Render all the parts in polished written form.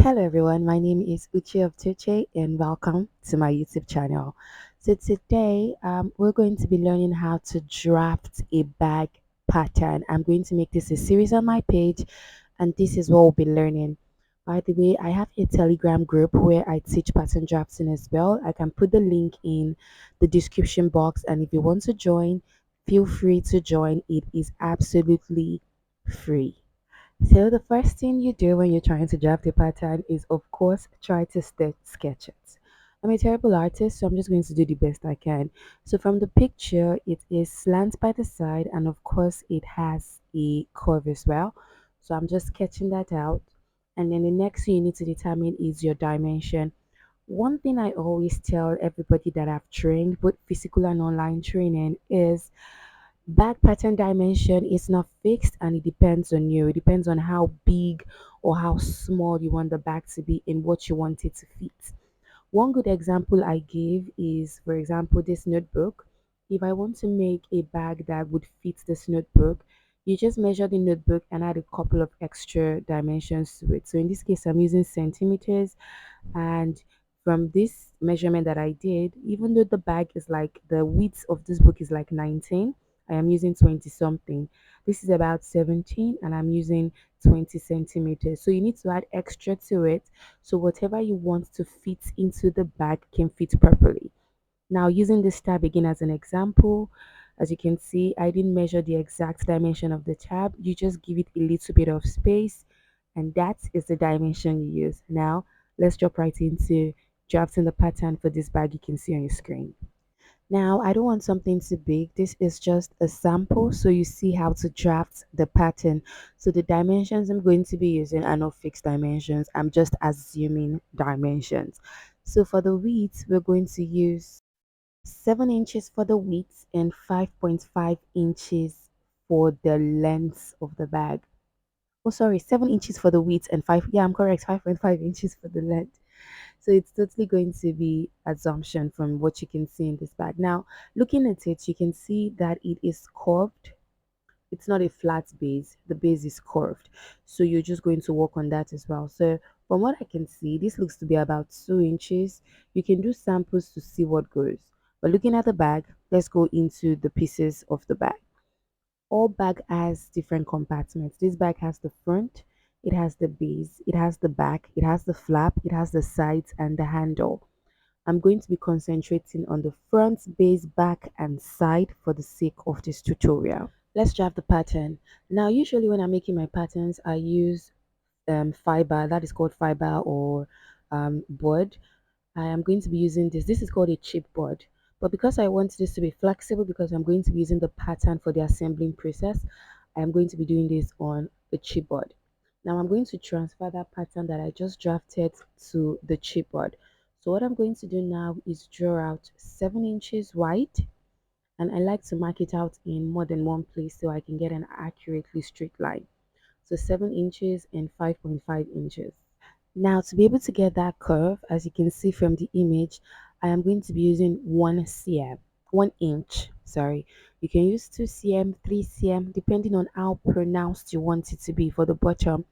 Hello everyone, my name is Uchi of Tuche and welcome to my YouTube channel. So today we're going to be learning how to draft a bag pattern. I'm going to make this a series on my page and this is what we'll be learning. By the way, I have a Telegram group where I teach pattern drafting as well. I can put the link in the description box and if you want to join, feel free to join. It is absolutely free. So the first thing you do when you're trying to draft a pattern is of course try to sketch it. I'm a terrible artist, so I'm just going to do the best I can. So from the picture, it is slant by the side and of course it has a curve as well. So I'm just sketching that out. And then the next thing you need to determine is your dimension. One thing I always tell everybody that I've trained, both physical and online training, is back pattern dimension is not fixed and it depends on you. It depends on how big or how small you want the bag to be and what you want it to fit. One good example I give is, for example, this notebook. If I want to make a bag that would fit this notebook, you just measure the notebook and add a couple of extra dimensions to it. So in this case, I'm using centimeters, and from this measurement that I did, even though the bag is like the width of this book is like 19, I am using 20 something. This is about 17 and I'm using 20 centimeters. So you need to add extra to it. So whatever you want to fit into the bag can fit properly. Now using this tab again as an example, as you can see, I didn't measure the exact dimension of the tab. You just give it a little bit of space and that is the dimension you use. Now let's jump right into drafting the pattern for this bag you can see on your screen. Now, I don't want something too big. This is just a sample so you see how to draft the pattern. So the dimensions I'm going to be using are not fixed dimensions. I'm just assuming dimensions. So for the width, we're going to use 7 inches for the width and 5.5 inches for the length of the bag. Oh, sorry, 7 inches for the width and 5. Yeah, I'm correct. 5.5 inches for the length. So it's totally going to be assumption from what you can see in this bag. Now, looking at it, you can see that it is curved. It's not a flat base. The base is curved. So you're just going to work on that as well. So from what I can see, this looks to be about 2 inches. You can do samples to see what goes. But looking at the bag, let's go into the pieces of the bag. All bag has different compartments. This bag has the front, it has the base, it has the back, it has the flap, it has the sides and the handle. I'm going to be concentrating on the front, base, back and side for the sake of this tutorial. Let's draft the pattern. Now usually when I'm making my patterns I use fiber, that is called fiber or board. I am going to be using this. This is called a chipboard. But because I want this to be flexible, because I'm going to be using the pattern for the assembling process, I am going to be doing this on the chipboard. Now I'm going to transfer that pattern that I just drafted to the chipboard. So what I'm going to do now is draw out 7 inches wide, and I like to mark it out in more than one place so I can get an accurately straight line. So 7 inches and 5.5 inches. Now to be able to get that curve, as you can see from the image, I am going to be using 1 cm, 1 inch, sorry. You can use 2 cm, 3 cm, depending on how pronounced you want it to be for the bottom.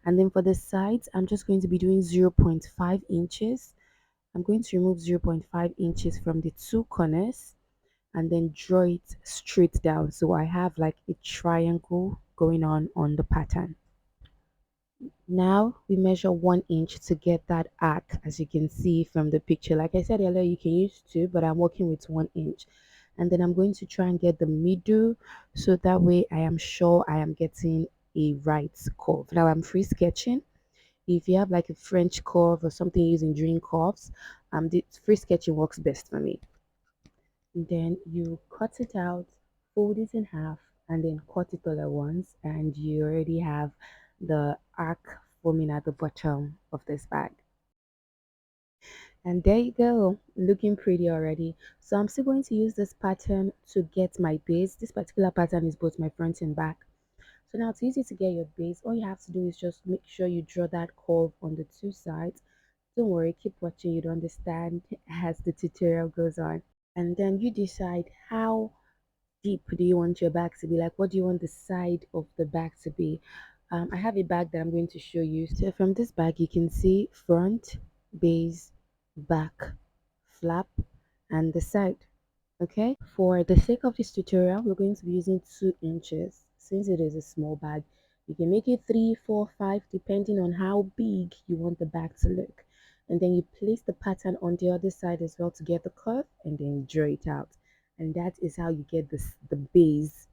And then for the sides, I'm just going to be doing 0.5 inches. I'm going to remove 0.5 inches from the two corners and then draw it straight down. So I have like a triangle going on the pattern. Now we measure 1 inch to get that arc, as you can see from the picture. Like I said earlier, you can use two, but I'm working with 1 inch. And then I'm going to try and get the middle so that way I am sure I am getting a right curve. Now I'm free sketching. If you have like a French curve or something using drawing curves, the free sketching works best for me. Then you cut it out, fold it in half, and then cut it all at once, and you already have the arc forming at the bottom of this bag. And there you go, looking pretty already. So I'm still going to use this pattern to get my base. This particular pattern is both my front and back. So now it's easy to get your base. All you have to do is just make sure you draw that curve on the two sides. Don't worry, keep watching, you'd understand as the tutorial goes on. And then you decide how deep do you want your bag to be, like what do you want the side of the bag to be. I have a bag that I'm going to show you. So from this bag, you can see front, base, back, flap, and the side. Okay, for the sake of this tutorial, we're going to be using 2 inches. Since it is a small bag, you can make it 3, 4, 5, depending on how big you want the bag to look. And then you place the pattern on the other side as well to get the curve, and then you draw it out. And that is how you get the base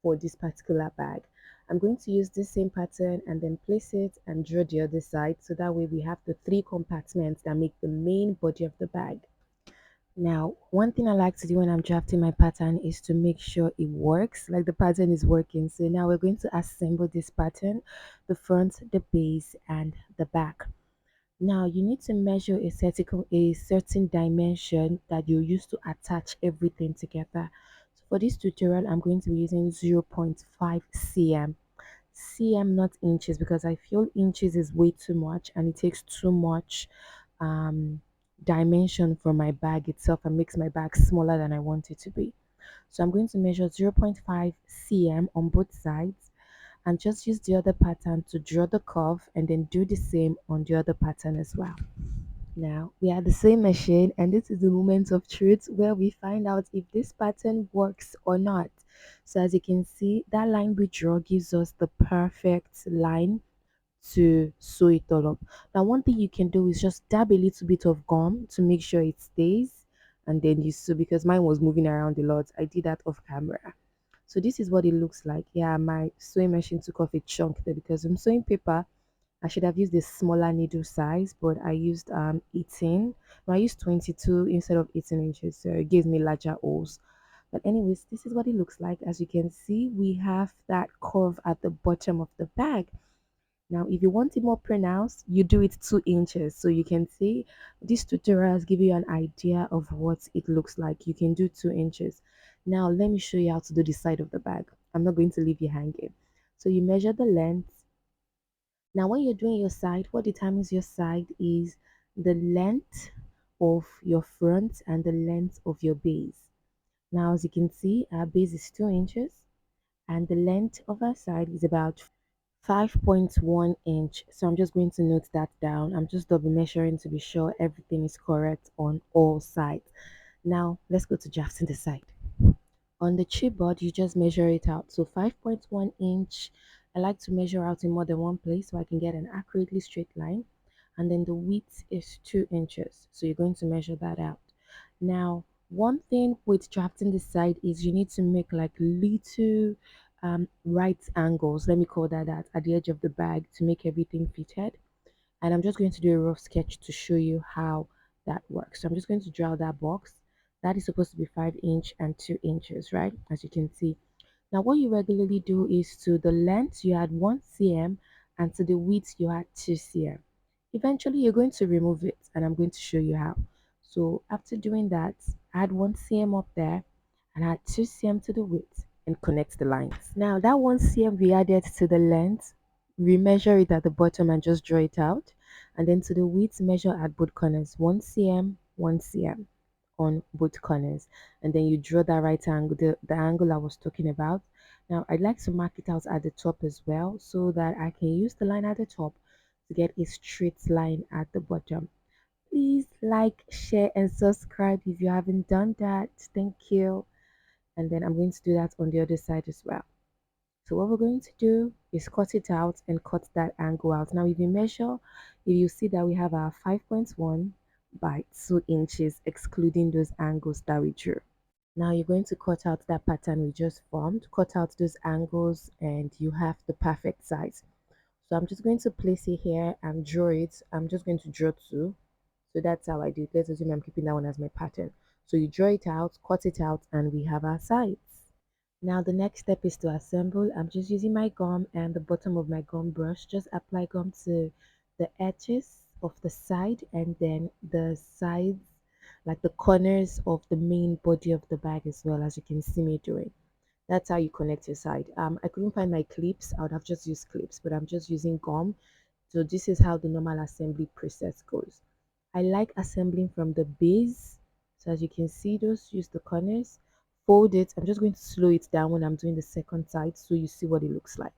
for this particular bag. I'm going to use this same pattern and then place it and draw the other side, so that way we have the 3 compartments that make the main body of the bag. Now, one thing I like to do when I'm drafting my pattern is to make sure it works, like the pattern is working. So now we're going to assemble this pattern, the front, the base, and the back. Now you need to measure a certain dimension that you use to attach everything together. So for this tutorial, I'm going to be using 0.5 cm. Cm, not inches, because I feel inches is way too much and it takes too much um, dimension from my bag itself and makes my bag smaller than I want it to be. So I'm going to measure 0.5 cm on both sides and just use the other pattern to draw the curve and then do the same on the other pattern as well. Now we are the same machine, and this is the moment of truth where we find out if this pattern works or not. So as you can see, that line we draw gives us the perfect line to sew it all up. Now one thing you can do is just dab a little bit of gum to make sure it stays, and then you sew, because mine was moving around a lot. I did that off camera. So this is what it looks like. Yeah, my sewing machine took off a chunk there because I'm sewing paper. I should have used a smaller needle size, but I used 18. No, I used 22 instead of 18 inches, so it gives me larger holes. But anyways, this is what it looks like. As you can see, we have that curve at the bottom of the bag. Now, if you want it more pronounced, you do it 2 inches. So you can see these tutorials give you an idea of what it looks like. You can do 2 inches. Now, let me show you how to do the side of the bag. I'm not going to leave you hanging. So you measure the length. Now, when you're doing your side, what determines your side is the length of your front and the length of your base. Now, as you can see, our base is 2 inches and the length of our side is about 5.1 inch. So I'm just going to note that down. I'm just double measuring to be sure everything is correct on all sides. Now, let's go to drafting the side. On the chipboard, you just measure it out. So 5.1 inch, I like to measure out in more than one place so I can get an accurately straight line. And then the width is 2 inches. So you're going to measure that out. Now, one thing with drafting the side is you need to make like little right angles, let me call that, at the edge of the bag to make everything fitted. And I'm just going to do a rough sketch to show you how that works. So I'm just going to draw that box. That is supposed to be 5 inch and 2 inches, right? As you can see. Now what you regularly do is to the length you add 1 cm and to the width you add 2 cm. Eventually you're going to remove it and I'm going to show you how. So after doing that, add 1 cm up there and add 2 cm to the width and connect the lines. Now that 1 cm we added to the length, we measure it at the bottom and just draw it out. And then to the width, measure at both corners 1 cm, 1 cm on both corners. And then you draw that right angle, the angle I was talking about. Now I'd like to mark it out at the top as well so that I can use the line at the top to get a straight line at the bottom. Please like, share, and subscribe if you haven't done that. Thank you. And then I'm going to do that on the other side as well. So what we're going to do is cut it out and cut that angle out. Now if you measure, if you see that we have our 5.1 by 2 inches, excluding those angles that we drew. Now you're going to cut out that pattern we just formed, cut out those angles, and you have the perfect size. So I'm just going to place it here and draw it. I'm just going to draw two. So that's how I do it. Let's assume I'm keeping that one as my pattern. So you draw it out, cut it out, and we have our sides. Now the next step is to assemble. I'm just using my gum and the bottom of my gum brush. Just apply gum to the edges of the side and then the sides, like the corners of the main body of the bag as well, as you can see me doing. That's how you connect your side. I couldn't find my clips. I would have just used clips, but I'm just using gum. So this is how the normal assembly process goes. I like assembling from the base. So as you can see, those use the corners, fold it. I'm just going to slow it down when I'm doing the second side so you see what it looks like.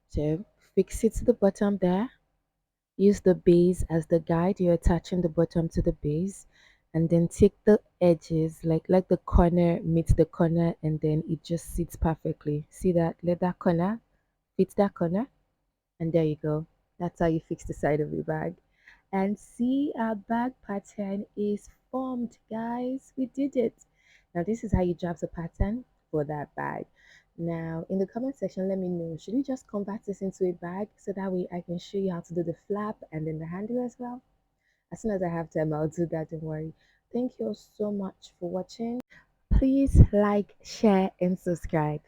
So fix it to the bottom there. Use the base as the guide. You're attaching the bottom to the base, and then take the edges, like the corner meets the corner, and then it just sits perfectly. See that? Let that corner fit that corner, and there you go. That's how you fix the side of your bag. And see, our bag pattern is formed, guys. We did it. Now this is how you draft a pattern for that bag. Now in the comment section, let me know, should we just convert this into a bag so that way I can show you how to do the flap and then the handle as well? As soon as I have time, I'll do that. Don't worry. Thank you all so much for watching. Please like, share, and subscribe.